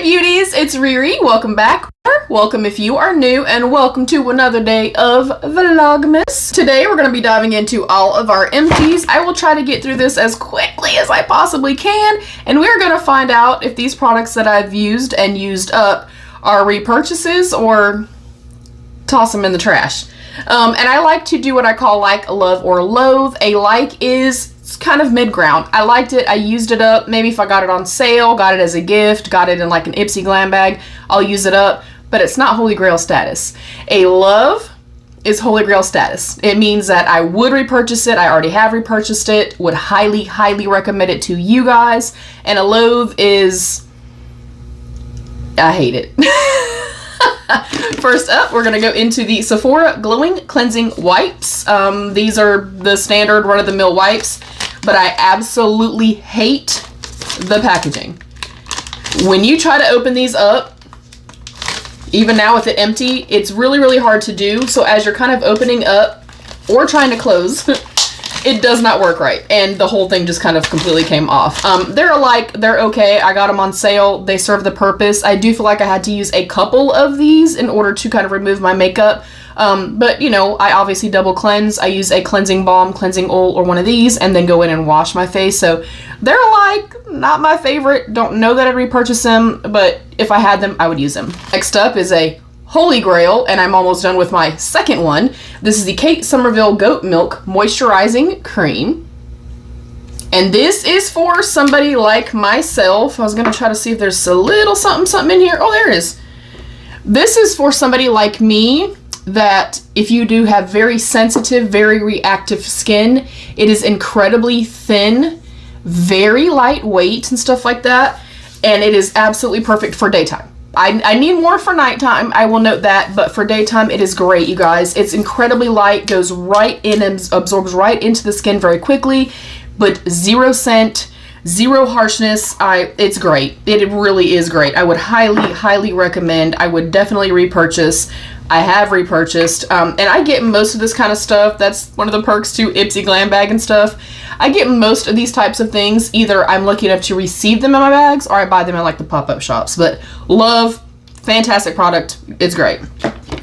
beauties, it's Riri. Welcome back. Welcome if you are new, and welcome to another day of Vlogmas. Today we're going to be diving into all of our empties. I will try to get through this as quickly as I possibly can, and we're going to find out if these products that I've used and used up are repurchases or toss them in the trash. And I like to do what I call like, love, or loathe. A like is kind of mid-ground. I liked it, I used it up. Maybe if I got it on sale, got it as a gift, got it in like an IPSY glam bag, I'll use it up, but it's not holy grail status. A love is holy grail status. It means that I would repurchase it, I already have repurchased it, would highly recommend it to you guys. And a loathe is, I hate it. First up, we're going to go into the Sephora Glowing Cleansing Wipes. These are the standard run-of-the-mill wipes, but I absolutely hate the packaging. When you try to open these up, even now with it empty, it's really hard to do. So as you're kind of opening up or trying to close, it does not work right, and the whole thing just kind of completely came off. They're okay. I got them on sale. They serve the purpose. I do feel like I had to use a couple of these in order to kind of remove my makeup. But you know, I obviously double cleanse. I use a cleansing balm, cleansing oil, or one of these, and then go in and wash my face. So they're like not my favorite. Don't know that I'd repurchase them, but if I had them, I would use them. Next up is a holy grail, and I'm almost done with my second one. This is the Kate Sommerville Goat Milk Moisturizing Cream. And this is for somebody like myself. I was going to try to see if there's a little something in here. Oh, there is. This is for somebody like me that if you do have very sensitive, very reactive skin, it is incredibly thin, very lightweight and stuff like that. And it is absolutely perfect for daytime. I need more for nighttime, I will note that, but for daytime it is great, you guys. It's incredibly light, goes right in and absorbs right into the skin very quickly, but zero scent, zero harshness. It's great. It really is great. I would highly recommend. I would definitely repurchase. I have repurchased, and I get most of this kind of stuff. That's one of the perks to IPSY glam bag and stuff. I get most of these types of things. Either I'm lucky enough to receive them in my bags, or I buy them at like the pop-up shops. But love, fantastic product. It's great.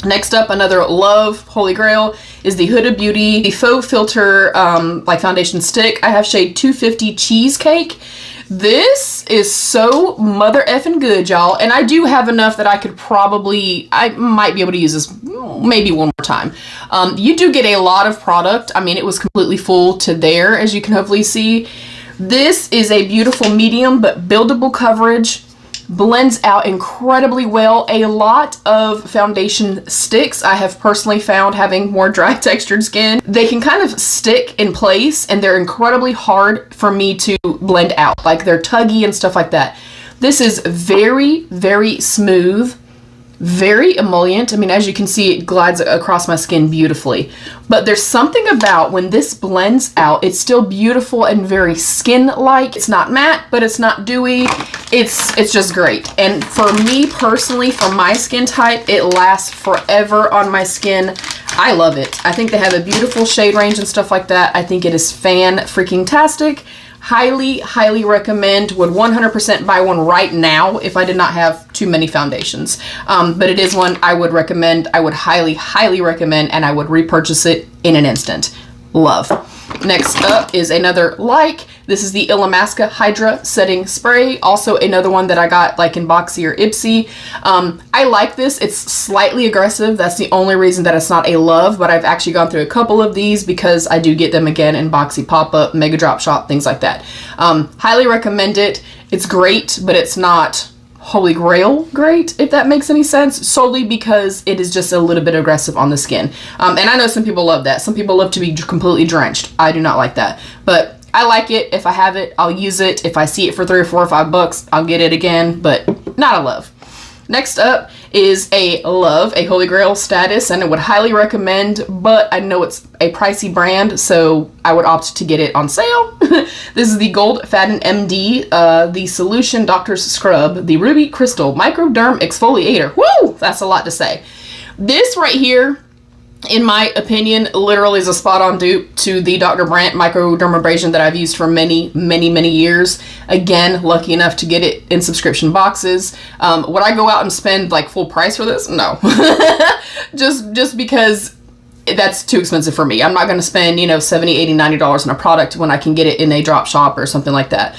Next up, another love holy grail is the Huda Beauty, the faux filter like foundation stick. I have shade 250 Cheesecake. This is so mother effing good, y'all. And I do have enough that I might be able to use this maybe one more time. You do get a lot of product. I mean, it was completely full to there, as you can hopefully see. This is a beautiful medium but buildable coverage. Blends out incredibly well. A lot of foundation sticks I have personally found having more dry textured skin. They can kind of stick in place, and they're incredibly hard for me to blend out. Like, they're tuggy and stuff like that. This is very smooth, very emollient. I mean, as you can see, it glides across my skin beautifully. But there's something about when this blends out, it's still beautiful and very skin-like. It's not matte, but it's not dewy. It's just great. And for me personally, for my skin type, it lasts forever on my skin. I love it. I think they have a beautiful shade range and stuff like that. I think it is fan-freaking-tastic. Highly recommend. Would 100% buy one right now if I did not have too many foundations. But it is one I would recommend. I would highly recommend, and I would repurchase it in an instant. Love. Next up is another like. This is the Illumination Hydra Setting Spray. Also another one that I got like in MOXY or IPSY. I like this. It's slightly aggressive. That's the only reason that it's not a love, but I've actually gone through a couple of these because I do get them again in MOXY pop-up, Mega Drop Shop, things like that. Highly recommend it. It's great, but it's not holy grail great, if that makes any sense, solely because it is just a little bit aggressive on the skin. And I know some people love that. Some people love to be completely drenched. I do not like that, but I like it. If I have it, I'll use it. If I see it for $3 or $4 or $5, I'll get it again, but not a love. Next up is a love, a holy grail status, and I would highly recommend, but I know it's a pricey brand, so I would opt to get it on sale. This is the Goldfaden MD, the Solution Doctor's Scrub, the Ruby Crystal Microderm Exfoliator. Woo! That's a lot to say. This right here in my opinion, literally is a spot-on dupe to the Dr. Brandt microdermabrasion that I've used for many, many, many years. Again, lucky enough to get it in subscription boxes. Would I go out and spend like full price for this? No. just because that's too expensive for me. I'm not going to spend, you know, $70, $80, $90 on a product when I can get it in a drop shop or something like that.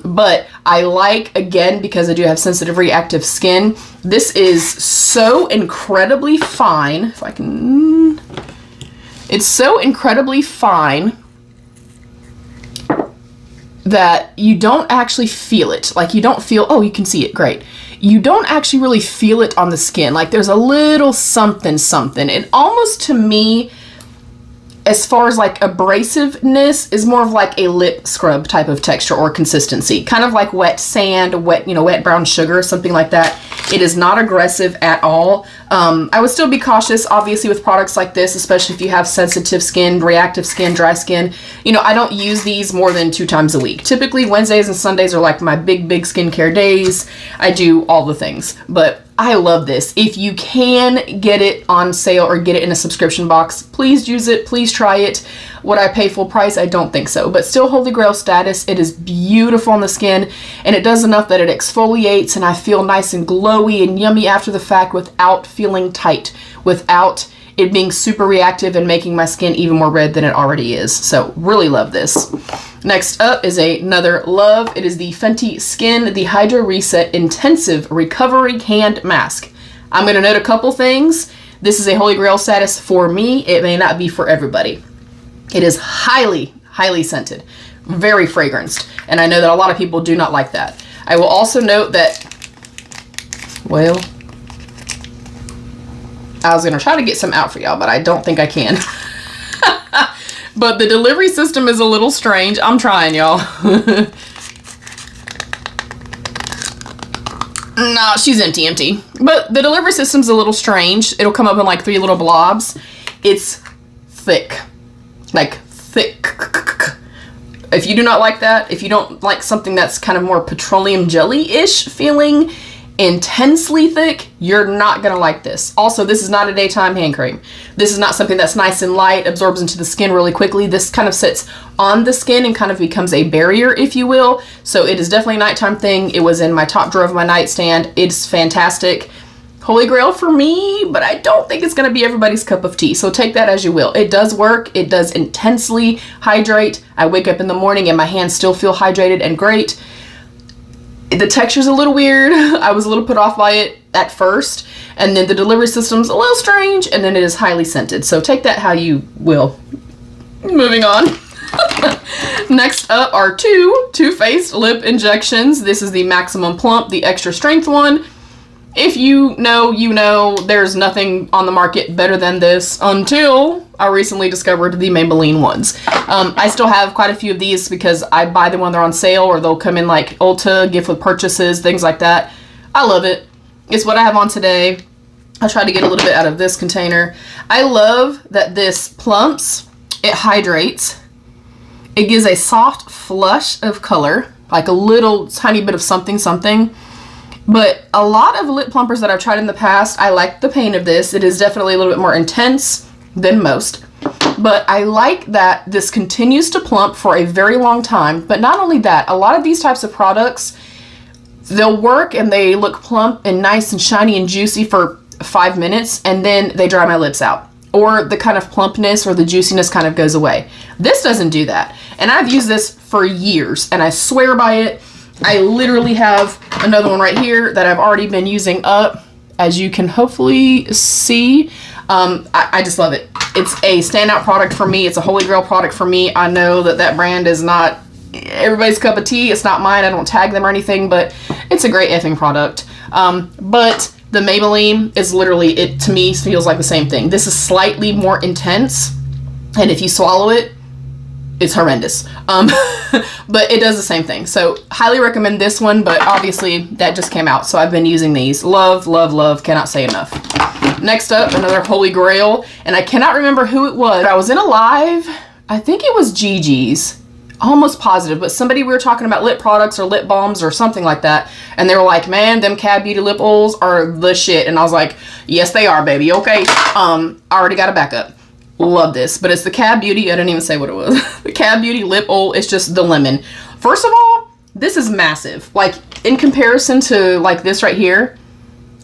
But I like, again, because I do have sensitive reactive skin, this is so incredibly fine. If I can, it's so incredibly fine that you don't actually feel it. Like, you don't feel, oh, you can see it, great. You don't actually really feel it on the skin. Like, there's a little something. And almost, to me, as far as like abrasiveness, is more of like a lip scrub type of texture or consistency. Kind of like wet sand, wet brown sugar, something like that. It is not aggressive at all. I would still be cautious, obviously, with products like this, especially if you have sensitive skin, reactive skin, dry skin. You know, I don't use these more than 2 times a week. Typically, Wednesdays and Sundays are like my big skincare days. I do all the things, but I love this. If you can get it on sale or get it in a subscription box, please use it. Please try it. Would I pay full price? I don't think so, but still holy grail status. It is beautiful on the skin, and it does enough that it exfoliates, and I feel nice and glowy and yummy after the fact without feeling tight, without it being super reactive and making my skin even more red than it already is. So really love this. Next up is another love. It is the Fenty Skin, the Hydra Reset Intensive Recovery Hand Mask. I'm going to note a couple things. This is a holy grail status for me. It may not be for everybody. It is highly, highly scented, very fragranced, and I know that a lot of people do not like that. I will also note that, well, I was going to try to get some out for y'all, but I don't think I can. But the delivery system is a little strange. I'm trying, y'all. No, she's empty. But the delivery system's a little strange. It'll come up in like 3 little blobs. It's thick. Like thick. If you do not like that, if you don't like something that's kind of more petroleum jelly-ish feeling, intensely thick, you're not gonna like this. Also, this is not a daytime hand cream. This is not something that's nice and light, absorbs into the skin really quickly. This kind of sits on the skin and kind of becomes a barrier, if you will. So it is definitely a nighttime thing. It was in my top drawer of my nightstand. It's fantastic. Holy grail for me, but I don't think it's going to be everybody's cup of tea. So take that as you will. It does work. It does intensely hydrate. I wake up in the morning and my hands still feel hydrated and great. The texture's a little weird. I was a little put off by it at first, and then the delivery system's a little strange, and then it is highly scented. So take that how you will. Moving on. Next up are 2 Too Faced lip injections. This is the Maximum Plump, the extra strength one. If you know, you know, there's nothing on the market better than this until I recently discovered the Maybelline ones. I still have quite a few of these because I buy them when they're on sale, or they'll come in like Ulta, gift with purchases, things like that. I love it. It's what I have on today. I tried to get a little bit out of this container. I love that this plumps, it hydrates, it gives a soft flush of color, like a little tiny bit of something. But a lot of lip plumpers that I've tried in the past, I like the paint of this. It is definitely a little bit more intense than most. But I like that this continues to plump for a very long time. But not only that, a lot of these types of products, they'll work and they look plump and nice and shiny and juicy for 5 minutes, and then they dry my lips out. Or the kind of plumpness or the juiciness kind of goes away. This doesn't do that. And I've used this for years, and I swear by it. I literally have another one right here that I've already been using up, as you can hopefully see. I just love it. It's a standout product for me. It's a holy grail product for me. I know that brand is not everybody's cup of tea. It's not mine. I don't tag them or anything, but it's a great effing product. But the Maybelline is literally, it to me feels like the same thing. This is slightly more intense, and if you swallow it, it's horrendous. But it does the same thing. So highly recommend this one, but obviously that just came out, so I've been using these. Love, love, love, cannot say enough. Next up, another holy grail, and I cannot remember who it was. I was in a live, I think it was Gigi's. almost positive, but somebody, we were talking about lip products or lip balms or something like that, and they were like, man, them KAB Beauty Lip Oils are the shit. And I was like, yes, they are, baby. Okay. I already got a backup. Love this, but it's the KAB Beauty. I didn't even say what it was. The KAB Beauty Lip Oil is just the lemon. First of all, this is massive. Like, in comparison to like this right here,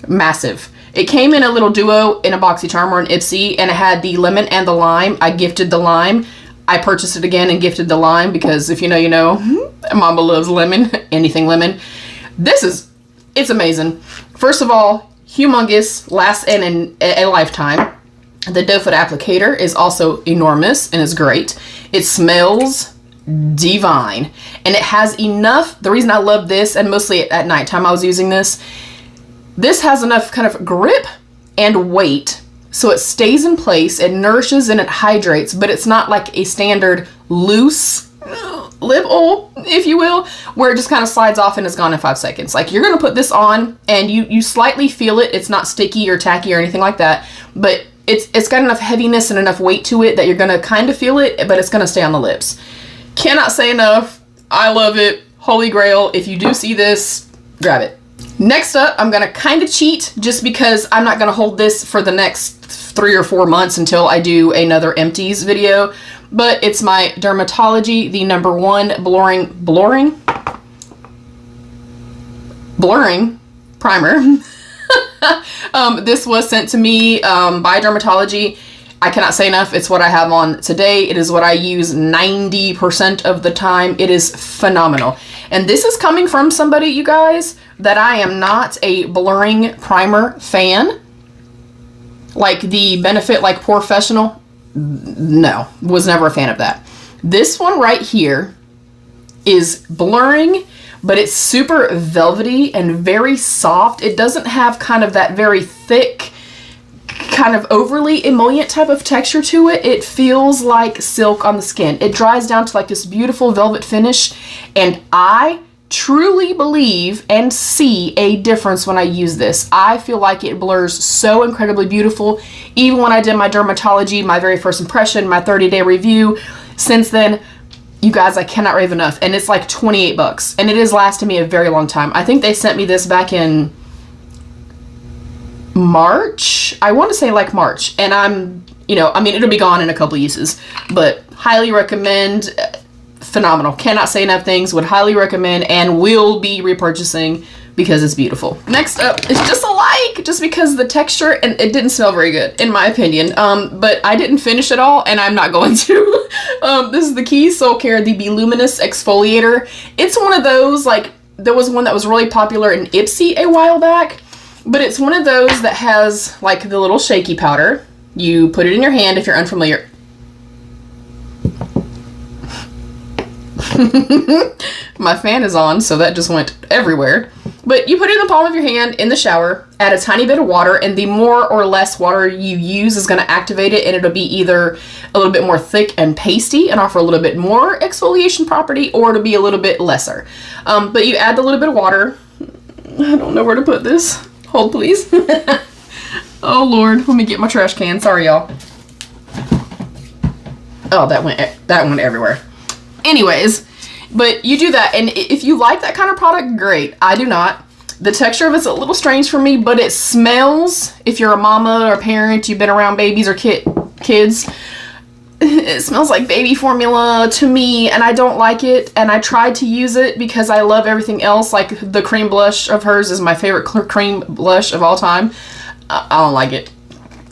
massive. It came in a little duo in a BoxyCharm or an IPSY, and it had the lemon and the lime. I gifted the lime. I purchased it again and gifted the lime because if you know, you know. Mama loves lemon, anything lemon. It's amazing. First of all, humongous, lasts in a lifetime. The doe foot applicator is also enormous and is great. It smells divine, and it has enough. The reason I love this, and mostly at nighttime I was using this, this has enough kind of grip and weight so it stays in place, it nourishes and it hydrates, but it's not like a standard loose lip oil, if you will, where it just kind of slides off and is gone in 5 seconds. Like, you're gonna put this on and you slightly feel it. It's not sticky or tacky or anything like that, but it's got enough heaviness and enough weight to it that you're gonna kind of feel it, but it's gonna stay on the lips. Cannot say enough. I love it. Holy grail. If you do see this, grab it. Next up, I'm gonna kind of cheat just because I'm not gonna hold this for the next 3 or 4 months until I do another Empties video, but it's my Dermatology, the #1 blurring primer. This was sent to me by Dermatology. I cannot say enough. It's what I have on today. It is what I use 90% of the time. It is phenomenal. And this is coming from somebody, you guys, that I am not a blurring primer fan. Like the Benefit, like Professional, no, was never a fan of that. This one right here is blurring, but it's super velvety and very soft. It doesn't have kind of that very thick, kind of overly emollient type of texture to it. It feels like silk on the skin. It dries down to like this beautiful velvet finish, and I truly believe and see a difference when I use this. I feel like it blurs so incredibly beautiful. Even when I did my Dermatology, my very first impression, my 30-day review, since then, you guys, I cannot rave enough. And it's like 28 bucks, and it has lasted me a very long time. I think they sent me this back in March. I want to say like March, and I'm, you know, I mean, it'll be gone in a couple uses, but highly recommend. Phenomenal. Cannot say enough things. Would highly recommend and will be repurchasing because it's beautiful. Next up is just a like, just because the texture, and it didn't smell very good in my opinion, but I didn't finish it all and I'm not going to. This is the Keys Soul Care, the Voluminous Exfoliator. It's one of those, like, there was one that was really popular in IPSY a while back, but it's one of those that has like the little shaky powder. You put it in your hand if you're unfamiliar. My fan is on, so that just went everywhere. But you put it in the palm of your hand in the shower, add a tiny bit of water, and the more or less water you use is going to activate it, and it'll be either a little bit more thick and pasty and offer a little bit more exfoliation property, or it'll be a little bit lesser. But you add the little bit of water. I don't know where to put this. Hold, please. Oh, Lord. Let me get my trash can. Sorry, y'all. Oh, that went everywhere. Anyways, but you do that, and if you like that kind of product, great. I do not. The texture of it's a little strange for me, but it smells, if you're a mama or a parent, you've been around babies or kids, it smells like baby formula to me, and I don't like it. And I tried to use it because I love everything else. Like, the cream blush of hers is my favorite cream blush of all time. I don't like it.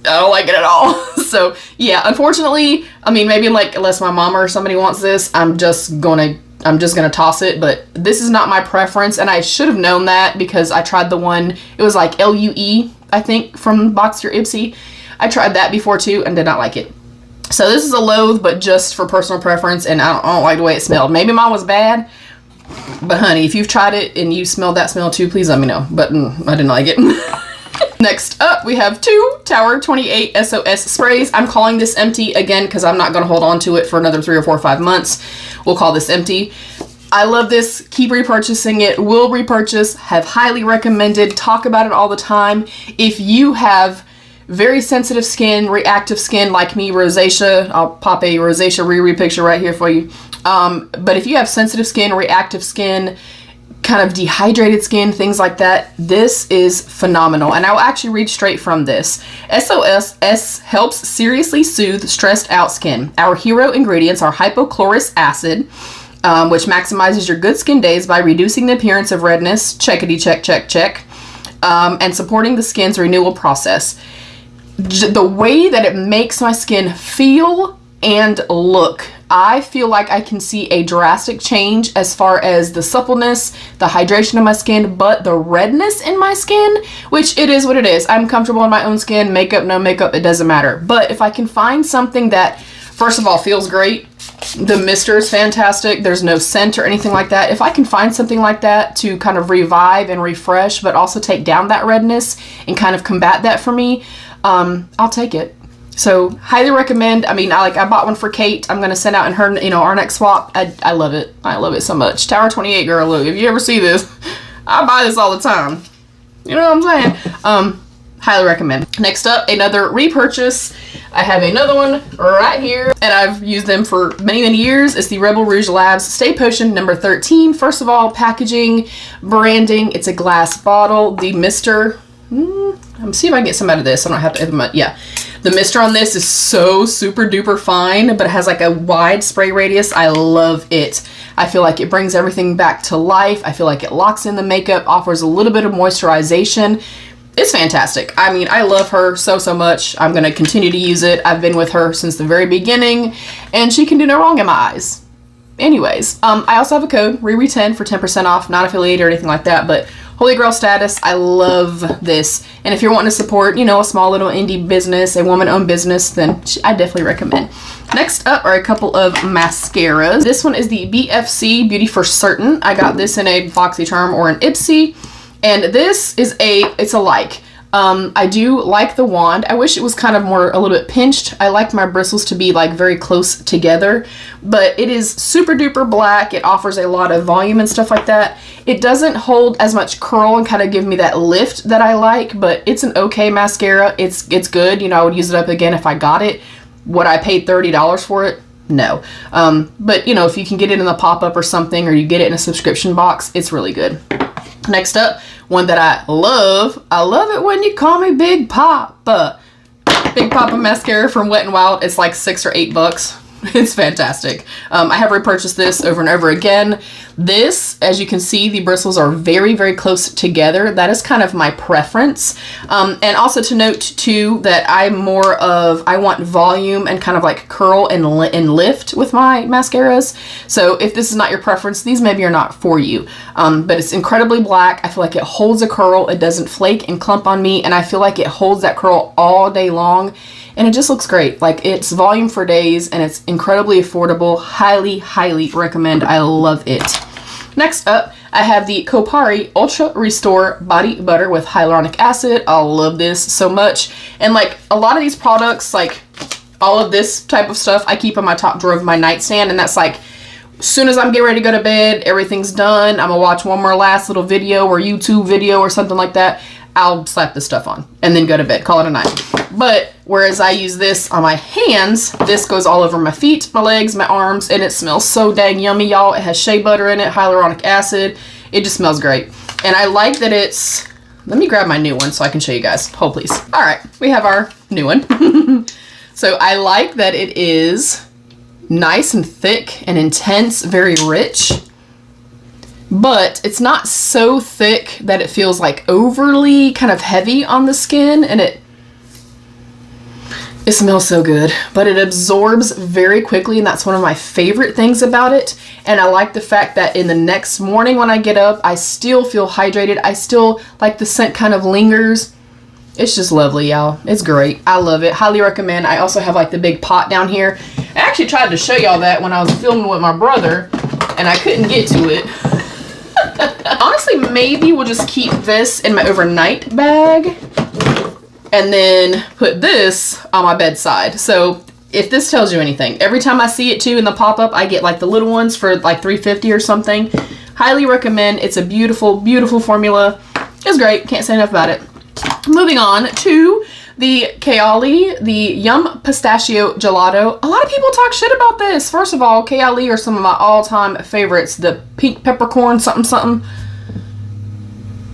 I don't like it at all. So yeah, unfortunately, I mean, maybe like, unless my mama or somebody wants this, I'm just gonna toss it. But this is not my preference, and I should have known that because I tried the one, it was like LUE, I think, from Boxy or IPSY. I tried that before too and did not like it. So this is a loathe, but just for personal preference, and I don't like the way it smelled. Maybe mine was bad, but honey, if you've tried it and you smelled that smell too, please let me know. But I didn't like it. Next up, we have 2 Tower 28 SOS sprays. I'm calling this empty again because I'm not going to hold on to it for another 3 or 4 or 5 months. We'll call this empty. I love this. Keep repurchasing it. Will repurchase. Have highly recommended. Talk about it all the time. If you have very sensitive skin, reactive skin like me, rosacea. I'll pop a rosacea Riri picture right here for you. But if you have sensitive skin, reactive skin, kind of dehydrated skin, things like that, this is phenomenal. And I will actually read straight from this. SOS helps seriously soothe stressed out skin. Our hero ingredients are hypochlorous acid, which maximizes your good skin days by reducing the appearance of redness, checkity check, check, check, and supporting the skin's renewal process. The way that it makes my skin feel and look, I feel like I can see a drastic change as far as the suppleness, the hydration of my skin, but the redness in my skin, which it is what it is. I'm comfortable in my own skin, makeup, no makeup, it doesn't matter. But if I can find something that, first of all, feels great, the mister is fantastic, there's no scent or anything like that. If I can find something like that to kind of revive and refresh, but also take down that redness and kind of combat that for me, I'll take it. So highly recommend. I mean, I bought one for Kate. I'm going to send out in her, you know, our next swap. I love it. I love it so much. Tower 28 girl, look, if you ever see this, I buy this all the time. You know what I'm saying? Highly recommend. Next up, another repurchase. I have another one right here, and I've used them for many, many years. It's the Rebel Rouge Labs Stay Potion number 13. First of all, packaging, branding. It's a glass bottle. The mister, I'm see if I can get some out of this. I don't have to open my, yeah. The mister on this is so super duper fine, but it has like a wide spray radius. I love it. I feel like it brings everything back to life. I feel like it locks in the makeup, offers a little bit of moisturization. It's fantastic. I mean, I love her so, so much. I'm going to continue to use it. I've been with her since the very beginning, and she can do no wrong in my eyes. Anyways, I also have a code, RIRI10, for 10% off. Not affiliated or anything like that, but Holy Grail status. I love this. And if you're wanting to support, you know, a small little indie business, a woman-owned business, then I definitely recommend. Next up are a couple of mascaras. This one is the BFC Beauty for Certain. I got this in a BoxyCharm or an IPSY. And this is it's a like. I do like the wand. I wish it was kind of more, a little bit pinched. I like my bristles to be like very close together, but it is super duper black. It offers a lot of volume and stuff like that. It doesn't hold as much curl and kind of give me that lift that I like, but it's an okay mascara. It's good. You know, I would use it up again if I got it. Would I pay $30 for it? No. But you know, if you can get it in the pop-up or something, or you get it in a subscription box, it's really good. Next up, one that I love it when you call me Big Poppa. Big Poppa mascara from Wet n Wild. It's like $6 or $8. It's fantastic. I have repurchased this over and over again. This, as you can see, the bristles are very, very close together. That is kind of my preference. And also to note too that I want volume and kind of like curl and lift with my mascaras. So if this is not your preference, these maybe are not for you. But it's incredibly black. I feel like it holds a curl. It doesn't flake and clump on me. And I feel like it holds that curl all day long. And it just looks great. Like, it's volume for days, and it's incredibly affordable. Highly, highly recommend. I love it. Next up, I have the Kopari Ultra Restore Body Butter with hyaluronic acid. I love this so much. And like a lot of these products, like all of this type of stuff, I keep in my top drawer of my nightstand, and that's like, as soon as I'm getting ready to go to bed, everything's done, I'm gonna watch one more last little video or YouTube video or something like that, I'll slap this stuff on and then go to bed, call it a night. But whereas I use this on my hands, this goes all over my feet, my legs, my arms, and it smells so dang yummy, y'all. It has shea butter in it, hyaluronic acid. It just smells great. And I like that it's, let me grab my new one so I can show you guys. Hold please. All right, we have our new one. So I like that it is nice and thick and intense, very rich. But it's not so thick that it feels like overly kind of heavy on the skin, and it smells so good, but it absorbs very quickly, and that's one of my favorite things about it. And I like the fact that in the next morning when I get up, I still feel hydrated. I still like the scent kind of lingers. It's just lovely, y'all. It's great. I love it. Highly recommend. I also have like the big pot down here. I actually tried to show y'all that when I was filming with my brother, and I couldn't get to it. Honestly, maybe we'll just keep this in my overnight bag and then put this on my bedside. So if this tells you anything, every time I see it too in the pop-up, I get like the little ones for like $3.50 or something. Highly recommend. It's a beautiful, beautiful formula. It's great. Can't say enough about it. Moving on to The Kayali, the Yum Pistachio Gelato. A lot of people talk shit about this. First of all, Kayali are some of my all-time favorites. The pink peppercorn something something.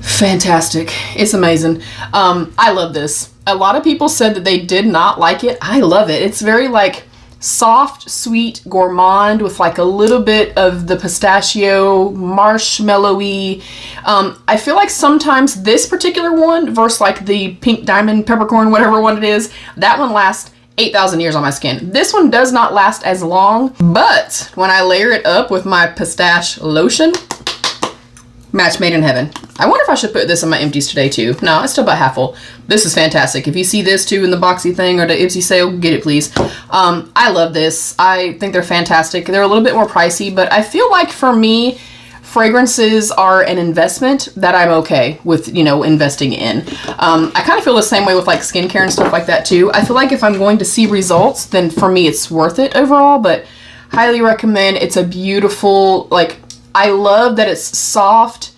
Fantastic. It's amazing. I love this. A lot of people said that they did not like it. I love it. It's very like soft, sweet, gourmand with like a little bit of the pistachio, marshmallowy. I feel like sometimes this particular one versus like the pink diamond peppercorn, whatever one it is, that one lasts 8,000 years on my skin. This one does not last as long, but when I layer it up with my pistachio lotion, match made in heaven. I wonder if I should put this in my empties today too. No, it's still about half full. This is fantastic. If you see this too in the boxy thing or the IPSY sale, get it please. I love this. I think they're fantastic. They're a little bit more pricey, but I feel like for me, fragrances are an investment that I'm okay with, you know, investing in. I kind of feel the same way with like skincare and stuff like that too. I feel like if I'm going to see results, then for me it's worth it overall, but highly recommend. It's a beautiful, like, I love that it's soft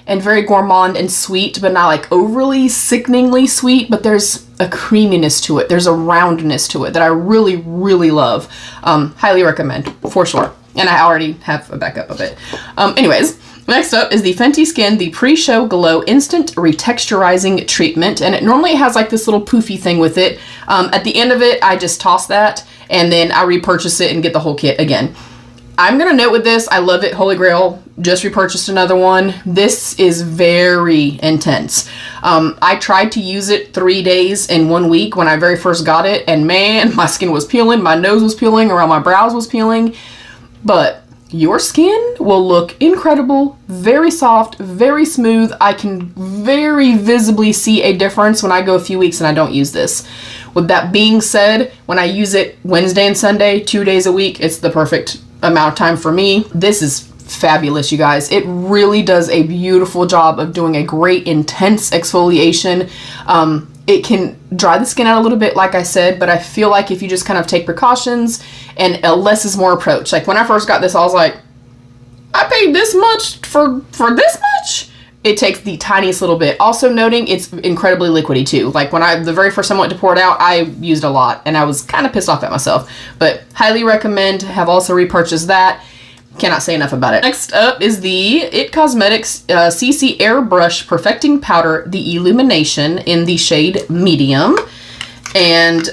and very gourmand and sweet, but not like overly sickeningly sweet, but there's a creaminess to it. There's a roundness to it that I really, really love. Highly recommend for sure. And I already have a backup of it. Anyways, next up is the Fenty Skin, the Pre-Show Glow Instant Retexturizing Treatment. And it normally has like this little poofy thing with it. At the end of it, I just toss that and then I repurchase it and get the whole kit again. I'm going to note with this, I love it. Holy Grail, just repurchased another one. This is very intense. I tried to use it 3 days in 1 week when I very first got it. And man, my skin was peeling, my nose was peeling, around my brows was peeling. But your skin will look incredible, very soft, very smooth. I can very visibly see a difference when I go a few weeks and I don't use this. With that being said, when I use it Wednesday and Sunday, 2 days a week, it's the perfect amount of time for me. This is fabulous, you guys. It really does a beautiful job of doing a great intense exfoliation. It can dry the skin out a little bit, like I said, but I feel like if you just kind of take precautions and a less is more approach. Like when I first got this, I was like, I paid this much for this much? It takes the tiniest little bit. Also noting it's incredibly liquidy too. Like when the very first time I went to pour it out, I used a lot and I was kind of pissed off at myself, but highly recommend. Have also repurchased that. Cannot say enough about it. Next up is the IT Cosmetics CC Airbrush Perfecting Powder, the Illumination in the shade Medium. And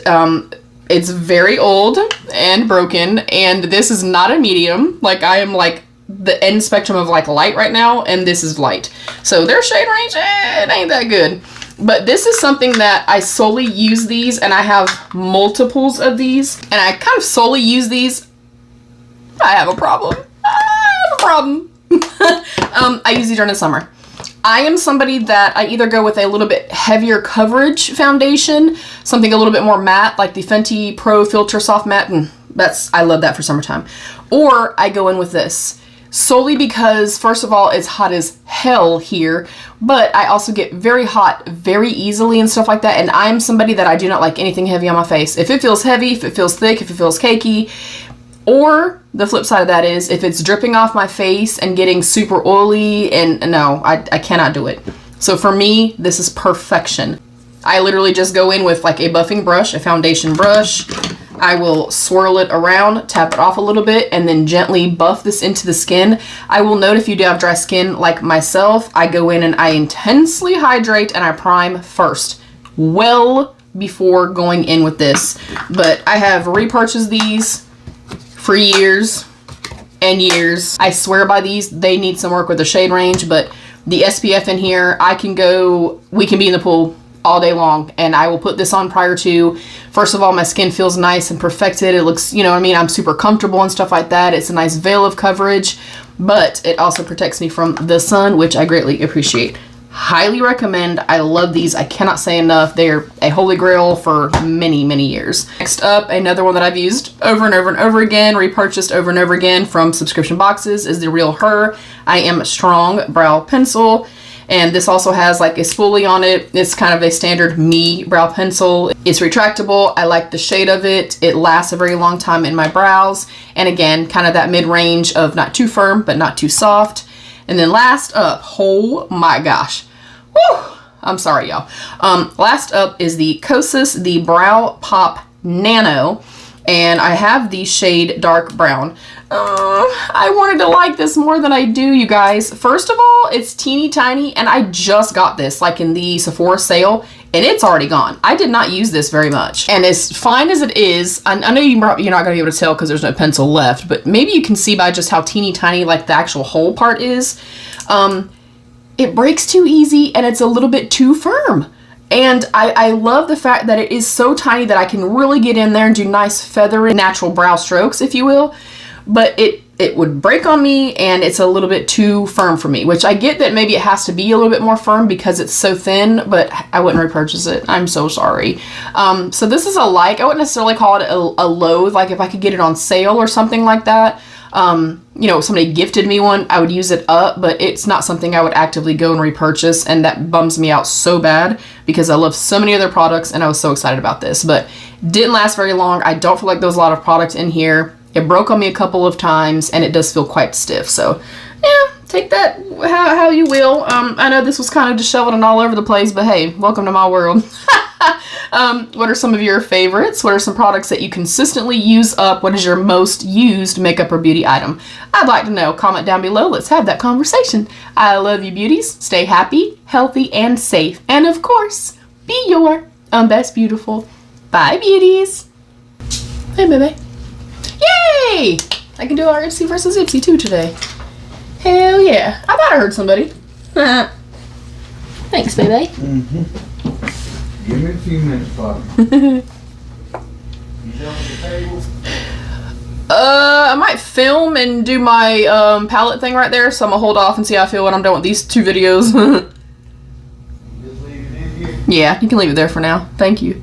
it's very old and broken, and this is not a medium. Like I am like the end spectrum of like light right now, and this is light. So their shade range, it ain't that good. But this is something that I solely use these, and I have multiples of these, and I kind of solely use these. I have a problem. I use these during the summer. I am somebody that I either go with a little bit heavier coverage foundation, something a little bit more matte, like the Fenty Pro Filter Soft Matte, and I love that for summertime. Or I go in with this, solely because, first of all, it's hot as hell here, but I also get very hot very easily and stuff like that, and I'm somebody that I do not like anything heavy on my face. If it feels heavy, if it feels thick, if it feels cakey, or the flip side of that is if it's dripping off my face and getting super oily, and no, I cannot do it. So for me, this is perfection. I literally just go in with like a buffing brush, a foundation brush. I will swirl it around, tap it off a little bit, and then gently buff this into the skin. I will note if you do have dry skin like myself, I go in and I intensely hydrate and I prime first, well before going in with this. But I have repurchased these for years and years. I swear by these. They need some work with the shade range, but the SPF in here, we can be in the pool all day long, and I will put this on prior to. First of all, my skin feels nice and perfected. It looks, you know what I mean, I'm super comfortable and stuff like that. It's a nice veil of coverage, but it also protects me from the sun, which I greatly appreciate. Highly recommend. I love these. I cannot say enough. They're a holy grail for many, many years. Next up, another one that I've used over and over and over again, repurchased over and over again from subscription boxes, is the Real Her I Am Strong Brow Pencil. And this also has like a spoolie on it. It's kind of a standard me brow pencil. It's retractable. I like the shade of it. It lasts a very long time in my brows. And again, kind of that mid-range of not too firm, but not too soft. And then last up, oh my gosh. Woo! I'm sorry, y'all. Last up is the Kosas, the Brow Pop Nano. And I have the shade Dark Brown. I wanted to like this more than I do, you guys. First of all, it's teeny tiny, and I just got this, like in the Sephora sale, and it's already gone. I did not use this very much. And as fine as it is, I know you're not going to be able to tell because there's no pencil left, but maybe you can see by just how teeny tiny, like, the actual whole part is. It breaks too easy, and it's a little bit too firm. And I love the fact that it is so tiny that I can really get in there and do nice feathery natural brow strokes, if you will. But it would break on me, and it's a little bit too firm for me, which I get that maybe it has to be a little bit more firm because it's so thin, but I wouldn't repurchase it. I'm so sorry. So this is a like. I wouldn't necessarily call it a loathe. Like if I could get it on sale or something like that. You know, somebody gifted me one, I would use it up, but it's not something I would actively go and repurchase, and that bums me out so bad because I love so many other products and I was so excited about this, but didn't last very long. I don't feel like there was a lot of product in here. It broke on me a couple of times, and it does feel quite stiff, so yeah, take that how you will. I know this was kind of disheveled and all over the place, but hey, welcome to my world. What are some of your favorites? What are some products that you consistently use up? What is your most used makeup or beauty item? I'd like to know. Comment down below. Let's have that conversation. I love you, beauties. Stay happy, healthy, and safe. And of course, be your best beautiful. Bye, beauties. Hey, baby. Yay! I can do our Ipsy versus Ipsy too today. Hell yeah. I thought I heard somebody. Thanks, baby. Give me a few minutes, Poppa. You done with the table? I might film and do my palette thing right there, so I'm gonna hold off and see how I feel when I'm done with these 2 videos. Just leave it in here? Yeah, you can leave it there for now. Thank you.